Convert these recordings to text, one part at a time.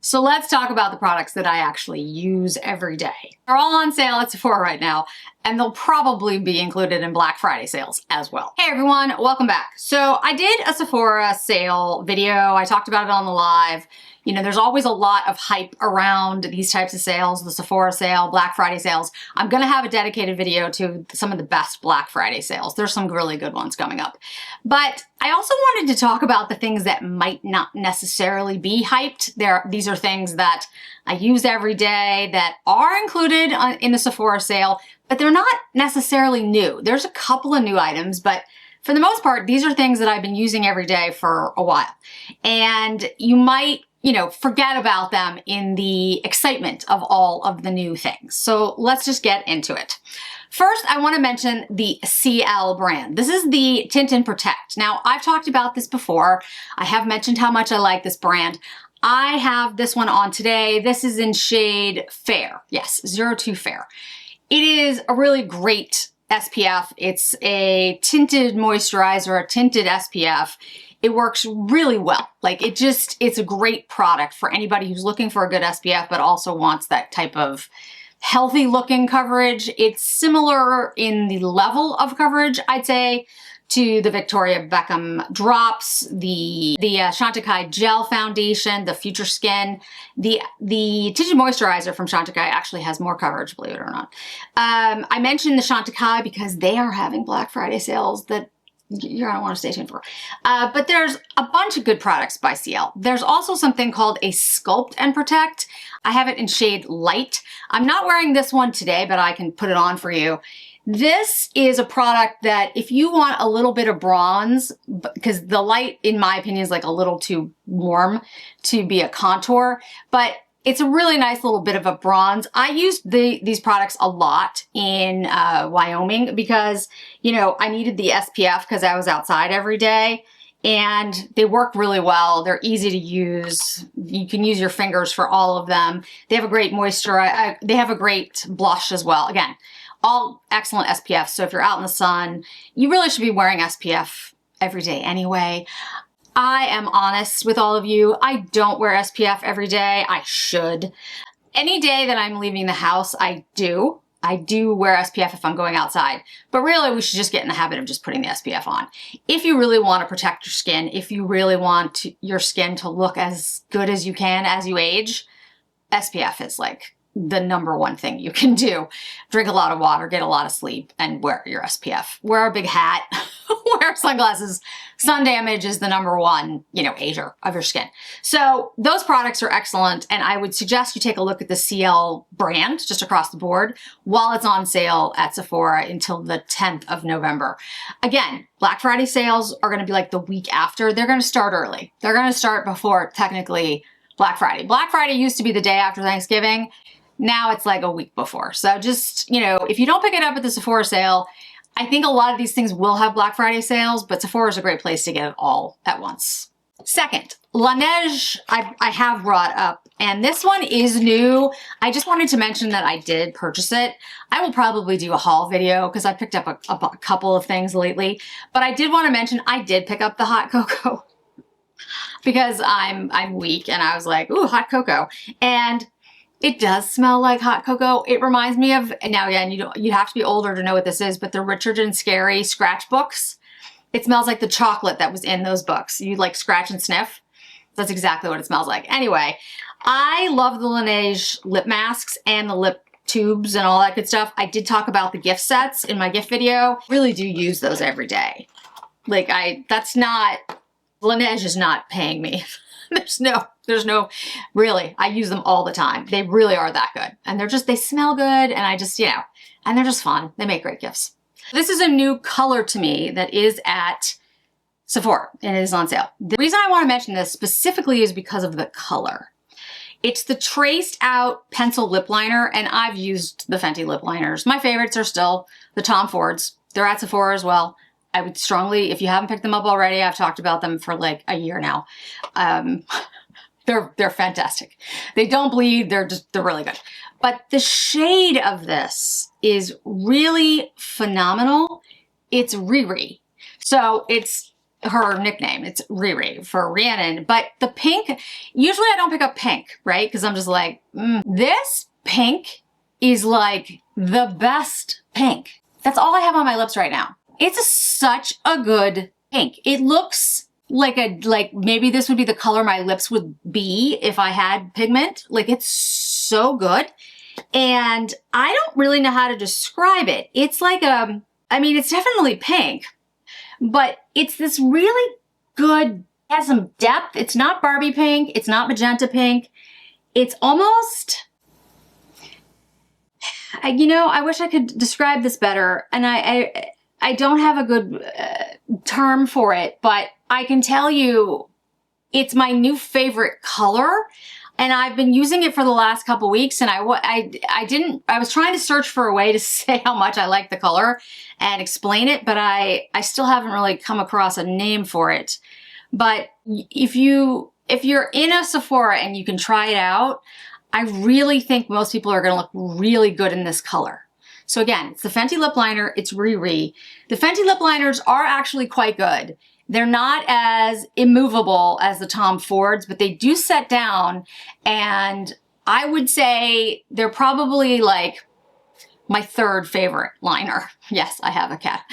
So let's talk about the products that I actually use every day. They're all on sale at Sephora right now, and they'll probably be included in Black Friday sales as well. Hey everyone, welcome back. So I did a Sephora sale video. I talked about it on the live. You know, there's always a lot of hype around these types of sales, the Sephora sale, Black Friday sales. I'm gonna have a dedicated video to some of the best Black Friday sales. There's some really good ones coming up. But I also wanted to talk about the things that might not necessarily be hyped. These are things that I use every day that are included in the Sephora sale, but they're not necessarily new. There's a couple of new items, but for the most part, these are things that I've been using every day for a while. And you might, forget about them in the excitement of all of the new things. So let's just get into it. First, I want to mention the Ciele brand. This is the Tint and Protect. Now, I've talked about this before. I have mentioned how much I like this brand. I have this one on today. This is in shade Fair. Yes, 02 Fair. It is a really great SPF. It's a tinted moisturizer, a tinted SPF. It works really well. Like it's a great product for anybody who's looking for a good SPF, but also wants that type of healthy looking coverage. It's similar in the level of coverage, I'd say, to the Victoria Beckham drops, the Chantecaille gel foundation, the Future Skin. The tinted moisturizer from Chantecaille actually has more coverage, believe it or not. I mentioned the Chantecaille because they are having Black Friday sales that you're gonna want to stay tuned for. But there's a bunch of good products by Ciele. There's also something called a Sculpt and Protect. I have it in shade Light. I'm not wearing this one today, but I can put it on for you. This is a product that if you want a little bit of bronze, because the light, in my opinion, is like a little too warm to be a contour, but it's a really nice little bit of a bronze. I used these products a lot in Wyoming because, I needed the SPF because I was outside every day. And they work really well. They're easy to use. You can use your fingers for all of them. They have a great moisturizer. They have a great blush as well. Again, all excellent SPF. So if you're out in the sun, you really should be wearing SPF every day anyway. I am honest with all of you. I don't wear SPF every day. I should. Any day that I'm leaving the house, I do. I do wear SPF if I'm going outside, but really we should just get in the habit of just putting the SPF on. If you really want to protect your skin, if you really want your skin to look as good as you can as you age, SPF is like the #1 thing you can do. Drink a lot of water, get a lot of sleep, and wear your SPF. Wear a big hat, wear sunglasses. Sun damage is the #1, ager of your skin. So those products are excellent, and I would suggest you take a look at the Ciele brand just across the board while it's on sale at Sephora until the 10th of November. Again, Black Friday sales are going to be like the week after. They're going to start early. They're going to start before technically Black Friday. Black Friday used to be the day after Thanksgiving. Now it's like a week before. So just, if you don't pick it up at the Sephora sale, I think a lot of these things will have Black Friday sales, but Sephora is a great place to get it all at once. Second, Laneige I have brought up, and this one is new. I just wanted to mention that I did purchase it. I will probably do a haul video because I picked up a couple of things lately, but I did want to mention I did pick up the hot cocoa because I'm weak and I was like, ooh, hot cocoa. And it does smell like hot cocoa. It reminds me of, now again, you have to be older to know what this is, but the Richard and Scary scratchbooks. It smells like the chocolate that was in those books. You like scratch and sniff. That's exactly what it smells like. Anyway, I love the Laneige lip masks and the lip tubes and all that good stuff. I did talk about the gift sets in my gift video. I really do use those every day. Like Laneige is not paying me. There's no, really, I use them all the time. They really are that good. And they smell good, and and they're just fun. They make great gifts. This is a new color to me that is at Sephora, and it is on sale. The reason I want to mention this specifically is because of the color. It's the traced out pencil lip liner, and I've used the Fenty lip liners. My favorites are still the Tom Fords. They're at Sephora as well. I would strongly, if you haven't picked them up already, I've talked about them for like a year now. They're fantastic. They don't bleed. They're really good. But the shade of this is really phenomenal. It's Riri. So it's her nickname. It's Riri for Rhiannon. But the pink, usually I don't pick up pink, right? Because I'm just like, this pink is like the best pink. That's all I have on my lips right now. It's such a good pink. It looks like maybe this would be the color my lips would be if I had pigment. Like, it's so good. And I don't really know how to describe it. It's like I mean, it's definitely pink, but it's this really good, has some depth. It's not Barbie pink. It's not magenta pink. It's almost, you know, I wish I could describe this better. And I don't have a good term for it, but I can tell you it's my new favorite color. And I've been using it for the last couple weeks, and I was trying to search for a way to say how much I like the color and explain it, but I still haven't really come across a name for it. But if you're in a Sephora and you can try it out, I really think most people are gonna look really good in this color. So again, it's the Fenty lip liner, it's Riri. The Fenty lip liners are actually quite good. They're not as immovable as the Tom Fords, but they do set down, and I would say they're probably like my third favorite liner. Yes, I have a cat.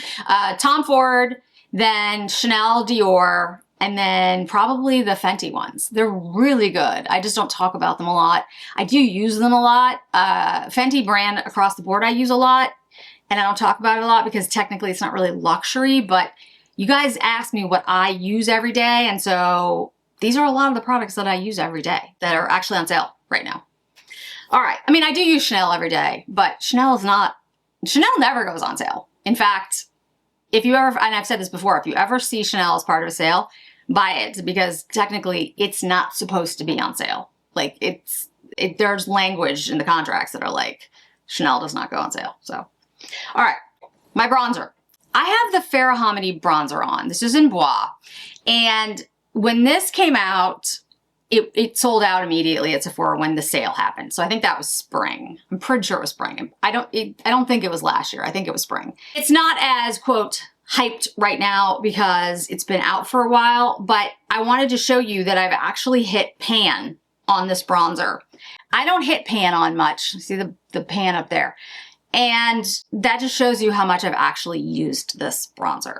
Tom Ford, then Chanel, Dior, and then probably the Fenty ones. They're really good. I just don't talk about them a lot. I do use them a lot. Fenty brand across the board I use a lot, and I don't talk about it a lot because technically it's not really luxury, but you guys ask me what I use every day, and so these are a lot of the products that I use every day that are actually on sale right now. All right, I mean, I do use Chanel every day, but Chanel never goes on sale. In fact, if you ever, and I've said this before, if you ever see Chanel as part of a sale, buy it, because technically it's not supposed to be on sale. Like, there's language in the contracts that are like, Chanel does not go on sale, so. All right, my bronzer. I have the Farrah Hamidi bronzer on. This is in Bois. And when this came out, it sold out immediately at Sephora when the sale happened. So I think that was spring. I'm pretty sure it was spring. I don't think it was last year. I think it was spring. It's not as, quote, hyped right now because it's been out for a while, but I wanted to show you that I've actually hit pan on this bronzer. I don't hit pan on much. See the pan up there. And that just shows you how much I've actually used this bronzer.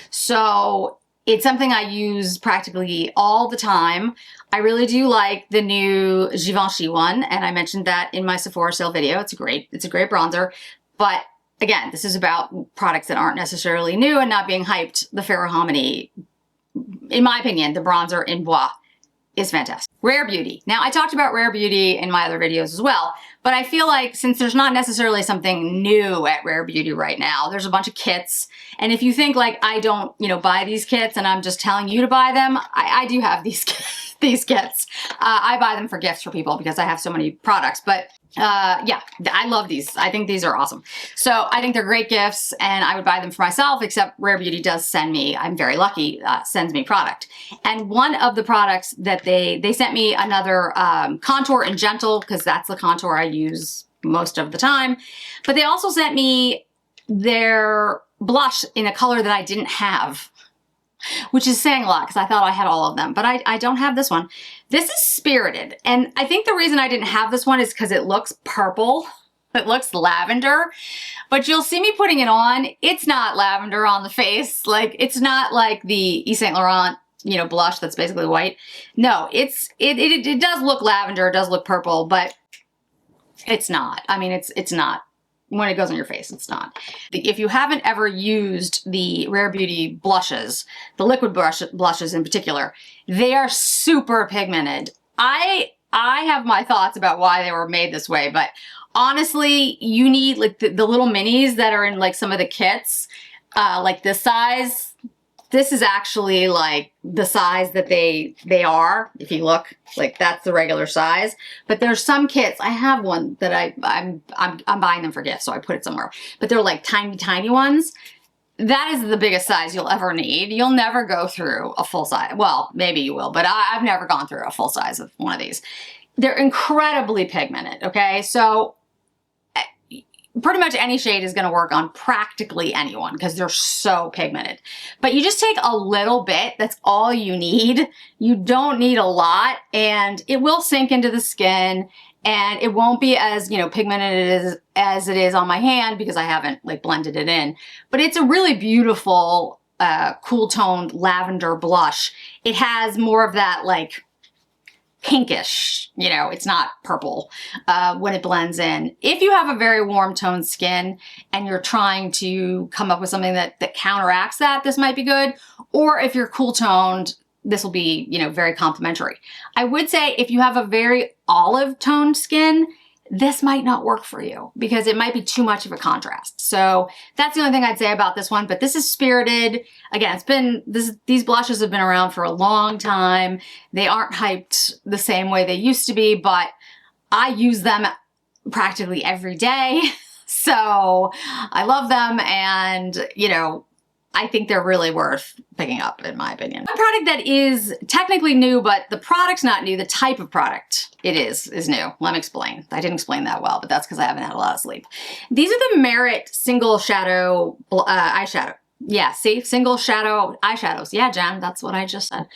So it's something I use practically all the time. I really do like the new Givenchy one, and I mentioned that in my Sephora sale video. It's a great bronzer. But again, this is about products that aren't necessarily new and not being hyped. The Farrah Hamidi, in my opinion, the bronzer in Bois is fantastic. Rare Beauty. Now, I talked about Rare Beauty in my other videos as well, but I feel like since there's not necessarily something new at Rare Beauty right now, there's a bunch of kits. And if you think like I don't, buy these kits and I'm just telling you to buy them, I do have these kits. I buy them for gifts for people because I have so many products. But yeah, I love these. I think these are awesome. So I think they're great gifts, and I would buy them for myself, except Rare Beauty does send me, I'm very lucky, sends me product. And one of the products that they sent me another Contour and Gentle, because that's the contour I use most of the time. But they also sent me their blush in a color that I didn't have, which is saying a lot because I thought I had all of them, but I don't have this one. This is Spirited, and I think the reason I didn't have this one is because it looks purple. It looks lavender, but you'll see me putting it on. It's not lavender on the face. Like, it's not like the Yves Saint Laurent, blush that's basically white. No, it does look lavender, it does look purple, but it's not. I mean, it's not. When it goes on your face, it's not. If you haven't ever used the Rare Beauty blushes, the liquid blushes in particular, they are super pigmented. I have my thoughts about why they were made this way, but honestly, you need like the little minis that are in like some of the kits, like this size. This is actually like the size that they are. If you look, like that's the regular size. But there's some kits. I have one that I'm buying them for gifts, so I put it somewhere. But they're like tiny, tiny ones. That is the biggest size you'll ever need. You'll never go through a full size. Well, maybe you will, but I've never gone through a full size of one of these. They're incredibly pigmented, okay? So pretty much any shade is going to work on practically anyone because they're so pigmented. But you just take a little bit. That's all you need. You don't need a lot, and it will sink into the skin, and it won't be as, you know, pigmented as it is on my hand because I haven't like blended it in. But it's a really beautiful, cool toned lavender blush. It has more of that like pinkish, you know, it's not purple when it blends in. If you have a very warm toned skin and you're trying to come up with something that counteracts that, this might be good. Or if you're cool toned, this will be, you know, very complimentary. I would say if you have a very olive toned skin, this might not work for you because it might be too much of a contrast. So that's the only thing I'd say about this one, but this is Spirited. Again, these blushes have been around for a long time. They aren't hyped the same way they used to be, but I use them practically every day. So I love them, and, you know, I think they're really worth picking up, in my opinion. A product that is technically new, but the product's not new. The type of product it is new. Let me explain. I didn't explain that well, but that's because I haven't had a lot of sleep. These are the Merit Single Shadow Eyeshadow. Yeah, see? Single Shadow Eyeshadows. Yeah, Jen, that's what I just said.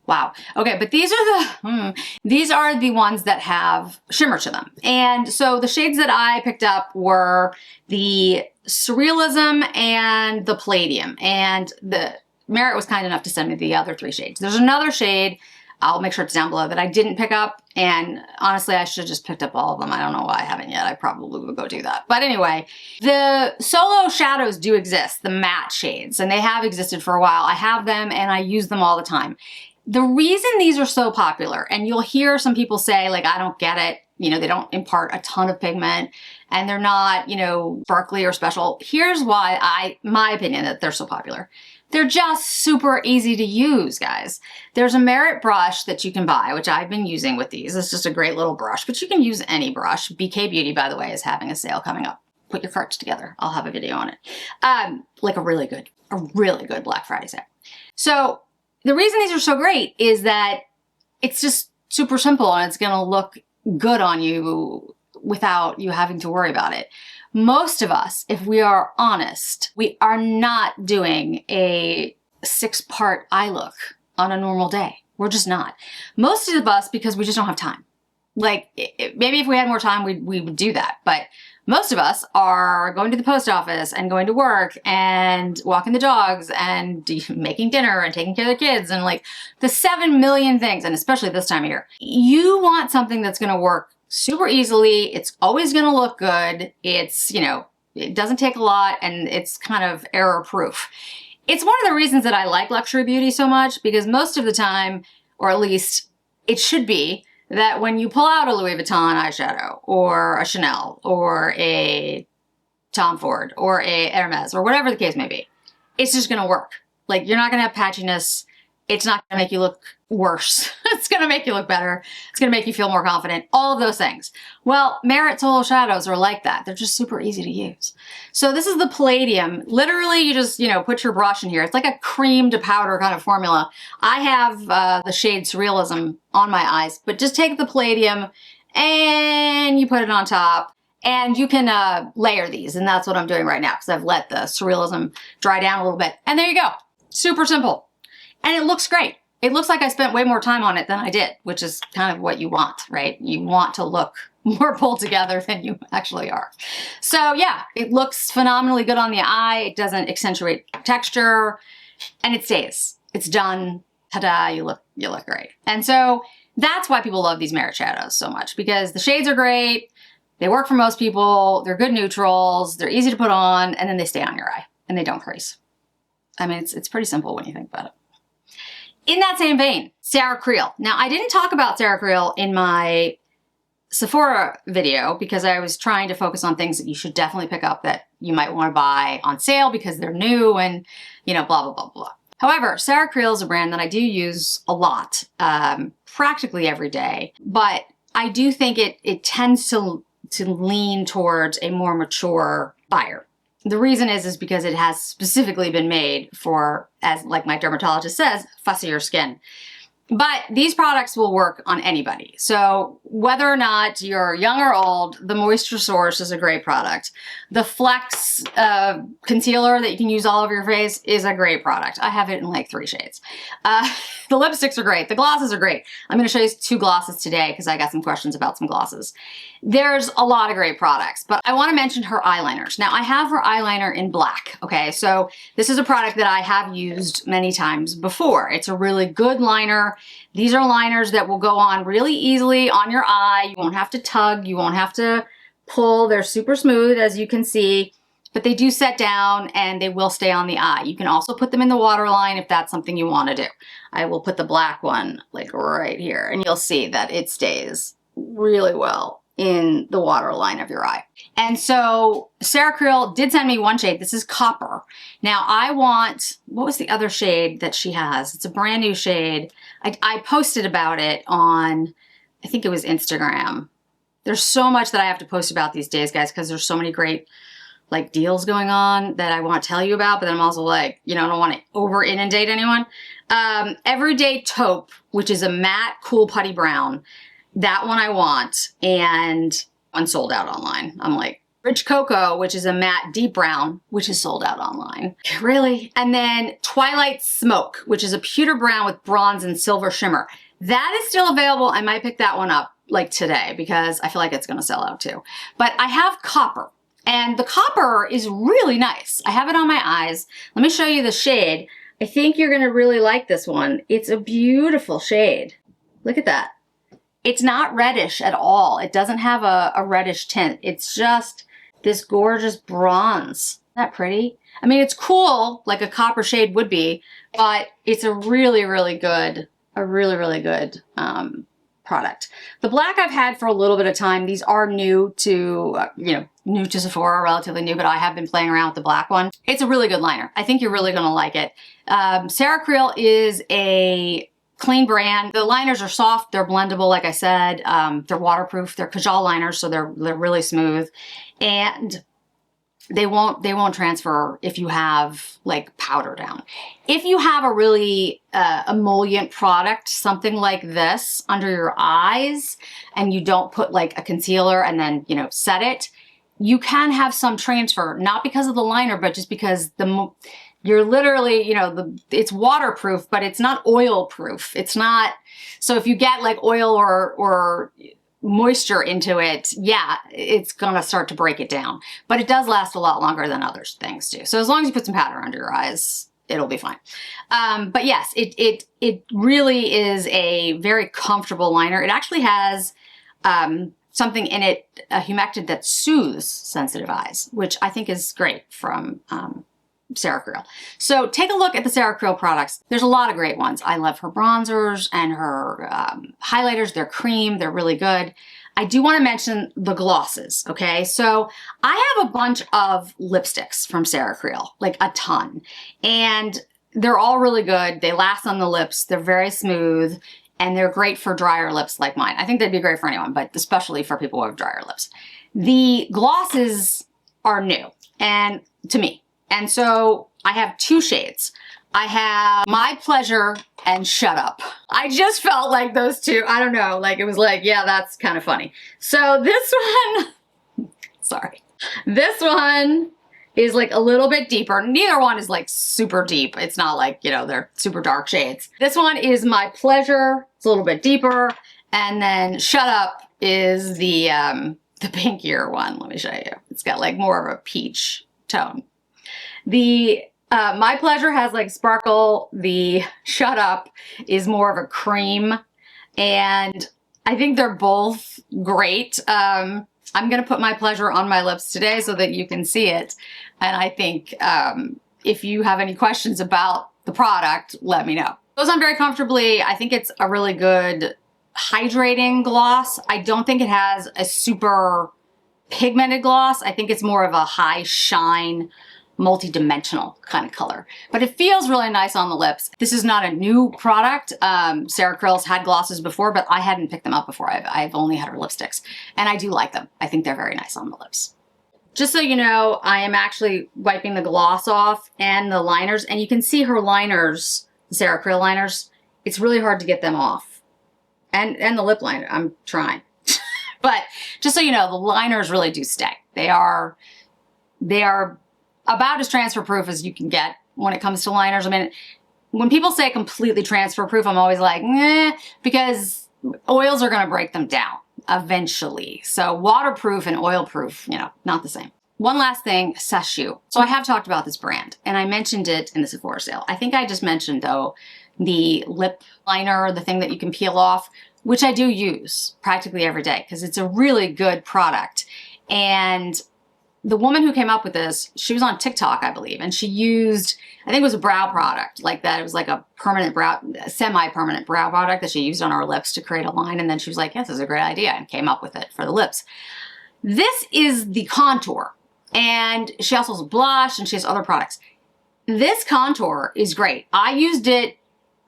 Wow. Okay, but these are the ones that have shimmer to them. And so the shades that I picked up were the Surrealism and the Palladium. And the Merit was kind enough to send me the other 3 shades. There's another shade, I'll make sure it's down below, that I didn't pick up. And honestly, I should have just picked up all of them. I don't know why I haven't yet. I probably would go do that. But anyway, the solo shadows do exist, the matte shades, and they have existed for a while. I have them and I use them all the time. The reason these are so popular, and you'll hear some people say, like, I don't get it, you know, they don't impart a ton of pigment and they're not, you know, sparkly or special. Here's why my opinion that they're so popular. They're just super easy to use, guys. There's a Merit brush that you can buy, which I've been using with these. It's just a great little brush, but you can use any brush. BK Beauty, by the way, is having a sale coming up. Put your carts together. I'll have a video on it. Like a really good Black Friday sale. So the reason these are so great is that it's just super simple and it's gonna look good on you without you having to worry about it. Most of us, if we are honest, we are not doing a 6-part eye look on a normal day. We're just not. Most of us, because we just don't have time. Like, maybe if we had more time, we would do that. But most of us are going to the post office and going to work and walking the dogs and making dinner and taking care of the kids and like the 7 million things, and especially this time of year. You want something that's gonna work super easily. It's always gonna look good. It's, you know, it doesn't take a lot and it's kind of error proof. It's one of the reasons that I like luxury beauty so much, because most of the time, or at least it should be, that when you pull out a Louis Vuitton eyeshadow or a Chanel or a Tom Ford or a Hermes or whatever the case may be, it's just gonna work. Like, you're not gonna have patchiness. It's not gonna make you look worse. It's gonna make you look better. It's gonna make you feel more confident, all of those things. Well, Merit Solo Shadows are like that. They're just super easy to use. So this is the Palladium. Literally, you just, you know, put your brush in here. It's like a cream to powder kind of formula. I have the shade Surrealism on my eyes, but just take the Palladium and you put it on top. And you can layer these, and that's what I'm doing right now because I've let the Surrealism dry down a little bit. And there you go. Super simple. And it looks great. It looks like I spent way more time on it than I did, which is kind of what you want, right? You want to look more pulled together than you actually are. So yeah, it looks phenomenally good on the eye. It doesn't accentuate texture, and it stays. It's done. Ta-da, you look great. And so that's why people love these Merit shadows so much, because the shades are great. They work for most people. They're good neutrals. They're easy to put on, and then they stay on your eye, and they don't crease. I mean, it's pretty simple when you think about it. In that same vein, Sarah Creel. Now, I didn't talk about Sarah Creel in my Sephora video because I was trying to focus on things that you should definitely pick up that you might want to buy on sale because they're new and, you know, blah, blah, blah, blah. However, Sarah Creel is a brand that I do use a lot, practically every day, but I do think it tends to lean towards a more mature buyer. The reason is because it has specifically been made for, as like my dermatologist says, fussier skin. But these products will work on anybody. So whether or not you're young or old, the Moisture Source is a great product. The Flex concealer that you can use all over your face is a great product. I have it in like 3 shades. The lipsticks are great. The glosses are great. I'm going to show you 2 glosses today because I got some questions about some glosses. There's a lot of great products, but I want to mention her eyeliners. Now I have her eyeliner in black. Okay, so this is a product that I have used many times before. It's a really good liner. These are liners that will go on really easily on your eye. You won't have to tug. You won't have to pull. They're super smooth, as you can see, but they do set down and they will stay on the eye. You can also put them in the waterline if that's something you want to do. I will put the black one like right here and you'll see that it stays really well in the waterline of your eye. And so Ceracril did send me one shade. This is Copper. Now I want, what was the other shade that she has? It's a brand new shade. I posted about it on, I think it was Instagram. There's so much that I have to post about these days, guys, because there's so many great like deals going on that I want to tell you about, but then I'm also like, you know, I don't want to over inundate anyone. Everyday Taupe, which is a matte cool putty brown. That one I want, and one sold out online. I'm like, Rich Cocoa, which is a matte deep brown, which is sold out online. Really? And then Twilight Smoke, which is a pewter brown with bronze and silver shimmer. That is still available. I might pick that one up like today because I feel like it's going to sell out too. But I have Copper, and the Copper is really nice. I have it on my eyes. Let me show you the shade. I think you're going to really like this one. It's a beautiful shade. Look at that. It's not reddish at all. It doesn't have a reddish tint. It's just this gorgeous bronze. Isn't that pretty? I mean, it's cool like a copper shade would be, but it's a really, really good, product. The black I've had for a little bit of time. These are new to, new to Sephora, relatively new, but I have been playing around with the black one. It's a really good liner. I think you're really going to like it. Ceracril is a clean brand. The liners are soft. They're blendable, like I said. They're waterproof. They're Kajal liners, so they're really smooth, and they won't transfer if you have like powder down. If you have a really emollient product, something like this under your eyes, and you don't put like a concealer and then set it, you can have some transfer, not because of the liner, but just because you're literally, it's waterproof, but it's not oil proof. It's not, so if you get like oil or moisture into it, yeah, it's gonna start to break it down. But it does last a lot longer than other things do. So as long as you put some powder under your eyes, it'll be fine. But yes, it really is a very comfortable liner. It actually has something in it, a humectant that soothes sensitive eyes, which I think is great from Ceracril. So take a look at the Ceracril products. There's a lot of great ones. I love her bronzers and her highlighters. They're cream. They're really good. I do want to mention the glosses, okay? So I have a bunch of lipsticks from Ceracril, like a ton. And they're all really good. They last on the lips. They're very smooth. And they're great for drier lips like mine. I think they'd be great for anyone, but especially for people who have drier lips. The glosses are new, and to me. And so I have 2 shades. I have My Pleasure and Shut Up. I just felt like those 2, I don't know, like it was like, yeah, that's kind of funny. So this one, sorry. This one is like a little bit deeper. Neither one is like super deep. It's not like, they're super dark shades. This one is My Pleasure. It's a little bit deeper. And then Shut Up is the pinkier one. Let me show you. It's got like more of a peach tone. The My Pleasure has like sparkle. The Shut Up is more of a cream. And I think they're both great. I'm going to put My Pleasure on my lips today so that you can see it. And I think if you have any questions about the product, let me know. It goes on very comfortably. I think it's a really good hydrating gloss. I don't think it has a super pigmented gloss. I think it's more of a high shine, multi-dimensional kind of color, but it feels really nice on the lips. This is not a new product. Ceracril's had glosses before, but I hadn't picked them up before. I've only had her lipsticks, and I do like them. I think they're very nice on the lips. Just so you know, I am actually wiping the gloss off and the liners, and you can see her liners, the Ceracril liners, it's really hard to get them off. And the lip liner, I'm trying. But just so you know, the liners really do stay. They are about as transfer proof as you can get when it comes to liners. I mean, when people say completely transfer proof, I'm always like, because oils are gonna break them down eventually. So waterproof and oil proof, you know, not the same. One last thing, Sacheu. So I have talked about this brand and I mentioned it in the Sephora sale. I think I just mentioned though, the lip liner, the thing that you can peel off, which I do use practically every day because it's a really good product. And the woman who came up with this, she was on TikTok, I believe, and she used, I think it was a brow product like that. It was like a permanent brow, semi-permanent brow product that she used on her lips to create a line. And then she was like, yes, this is a great idea, and came up with it for the lips. This is the contour. And she also has a blush and she has other products. This contour is great. I used it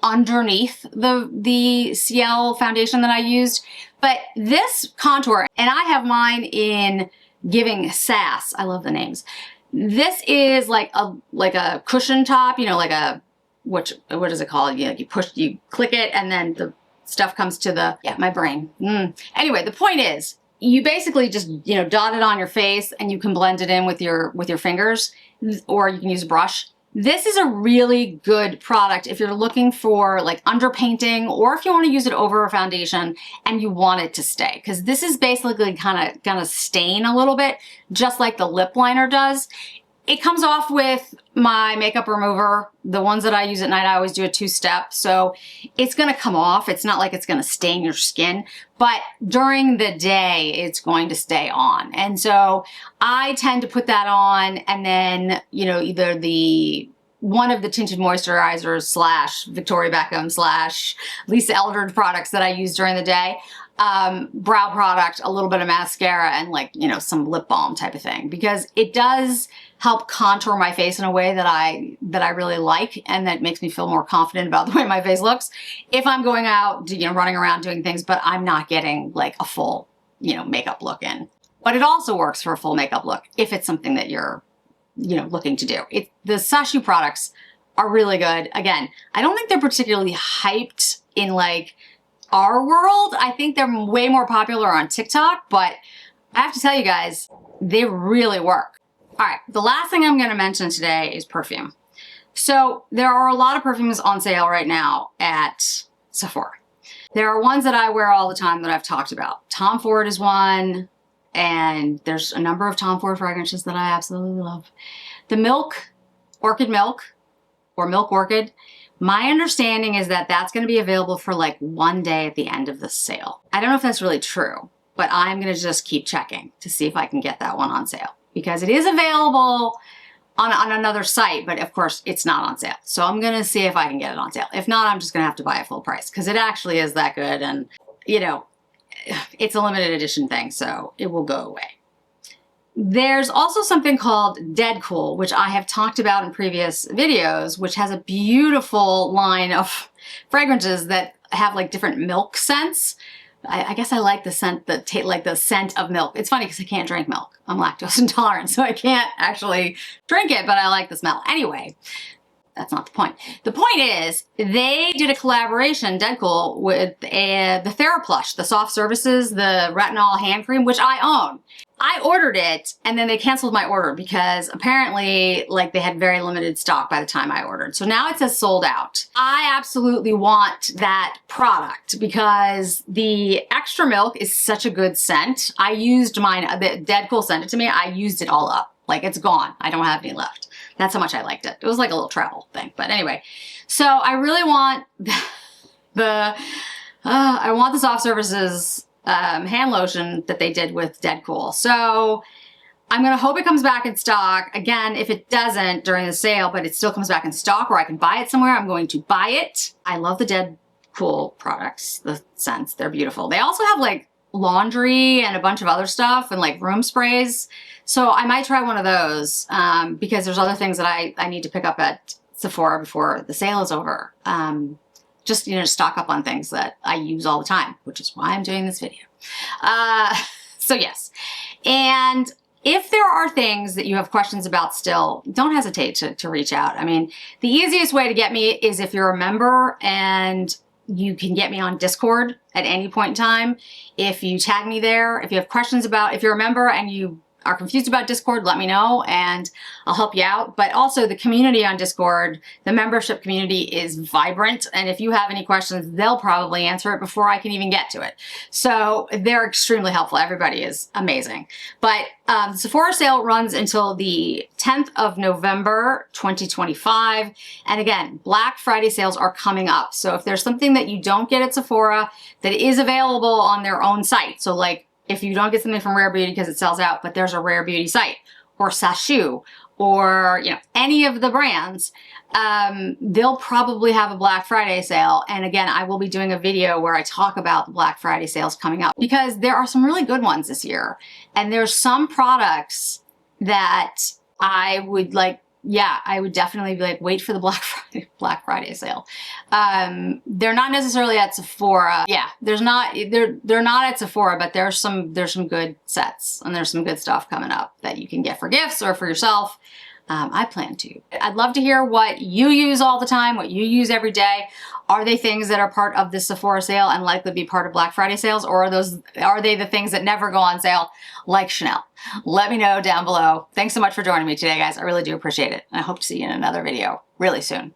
underneath the Ciele foundation that I used, but this contour, and I have mine in Giving Sass. I love the names. This is like a cushion top, you know, like a, what is it called? You know, you click it and then the stuff comes to the, yeah, my brain. Anyway, the point is, you basically just, you know, dot it on your face and you can blend it in with your fingers, or you can use a brush. This is a really good product if you're looking for like underpainting, or if you want to use it over a foundation and you want it to stay, because this is basically kind of gonna stain a little bit, just like the lip liner does. It comes off with my makeup remover. The ones that I use at night, I always do a 2-step. So it's gonna come off. It's not like it's gonna stain your skin, but during the day, it's going to stay on. And so I tend to put that on and then, you know, either one of the tinted moisturizers / Victoria Beckham / Lisa Eldridge products that I use during the day. Brow product, a little bit of mascara, and like, you know, some lip balm type of thing, because it does help contour my face in a way that I really like, and that makes me feel more confident about the way my face looks if I'm going out, you know, running around doing things, but I'm not getting like a full, you know, makeup look in. But it also works for a full makeup look if it's something that you're, you know, looking to do. The Sacheu products are really good. Again, I don't think they're particularly hyped in like our world. I think they're way more popular on TikTok, but I have to tell you guys, they really work. All right, the last thing I'm gonna mention today is perfume. So there are a lot of perfumes on sale right now at Sephora. There are ones that I wear all the time that I've talked about. Tom Ford is one, and there's a number of Tom Ford fragrances that I absolutely love. The Milk, Orchid Milk, or Milk Orchid, my understanding is that that's gonna be available for like one day at the end of the sale. I don't know if that's really true, but I'm gonna just keep checking to see if I can get that one on sale, because it is available on another site, but of course it's not on sale. So I'm gonna see if I can get it on sale. If not, I'm just gonna have to buy it full price, because it actually is that good, and you know, it's a limited edition thing, so it will go away. There's also something called Dead Cool, which I have talked about in previous videos, which has a beautiful line of fragrances that have like different milk scents. I guess I like the scent, like the scent of milk. It's funny because I can't drink milk. I'm lactose intolerant, so I can't actually drink it, but I like the smell. Anyway, that's not the point. The point is, they did a collaboration, Dead Cool, with the TheraPlush, the Soft Services, the retinol hand cream, which I own. I ordered it and then they canceled my order because apparently like they had very limited stock by the time I ordered. So now it says sold out. I absolutely want that product because the extra milk is such a good scent. I used mine, the Dead Cool sent it to me. I used it all up. Like it's gone. I don't have any left. That's how much I liked it. It was like a little travel thing. But anyway, so I really want I want the Soft Services hand lotion that they did with Dead Cool. So I'm gonna hope it comes back in stock. Again, if it doesn't during the sale, but it still comes back in stock or I can buy it somewhere, I'm going to buy it. I love the Dead Cool products, the scents, they're beautiful. They also have like laundry and a bunch of other stuff and like room sprays. So I might try one of those because there's other things that I need to pick up at Sephora before the sale is over. Just, you know, stock up on things that I use all the time, which is why I'm doing this video. So yes, and if there are things that you have questions about still, don't hesitate to reach out. I mean, the easiest way to get me is if you're a member and you can get me on Discord at any point in time. If you tag me there, if you have questions about, if you're a member and you are confused about Discord, let me know and I'll help you out. But also the community on Discord, the membership community is vibrant. And if you have any questions, they'll probably answer it before I can even get to it. So they're extremely helpful. Everybody is amazing. But the Sephora sale runs until the 10th of November, 2025. And again, Black Friday sales are coming up. So if there's something that you don't get at Sephora that is available on their own site, so like if you don't get something from Rare Beauty because it sells out, but there's a Rare Beauty site, or Sacheu, or any of the brands, they'll probably have a Black Friday sale. And again, I will be doing a video where I talk about the Black Friday sales coming up because there are some really good ones this year. And there's some products that I would like, yeah, I would definitely be like, wait for the Black Friday sale. They're not necessarily at Sephora. Yeah, they're not at Sephora, but there's some good sets and there's some good stuff coming up that you can get for gifts or for yourself. I plan to. I'd love to hear what you use all the time, what you use every day. Are they things that are part of the Sephora sale and likely to be part of Black Friday sales, or are they the things that never go on sale like Chanel? Let me know down below. Thanks so much for joining me today, guys. I really do appreciate it. And I hope to see you in another video really soon.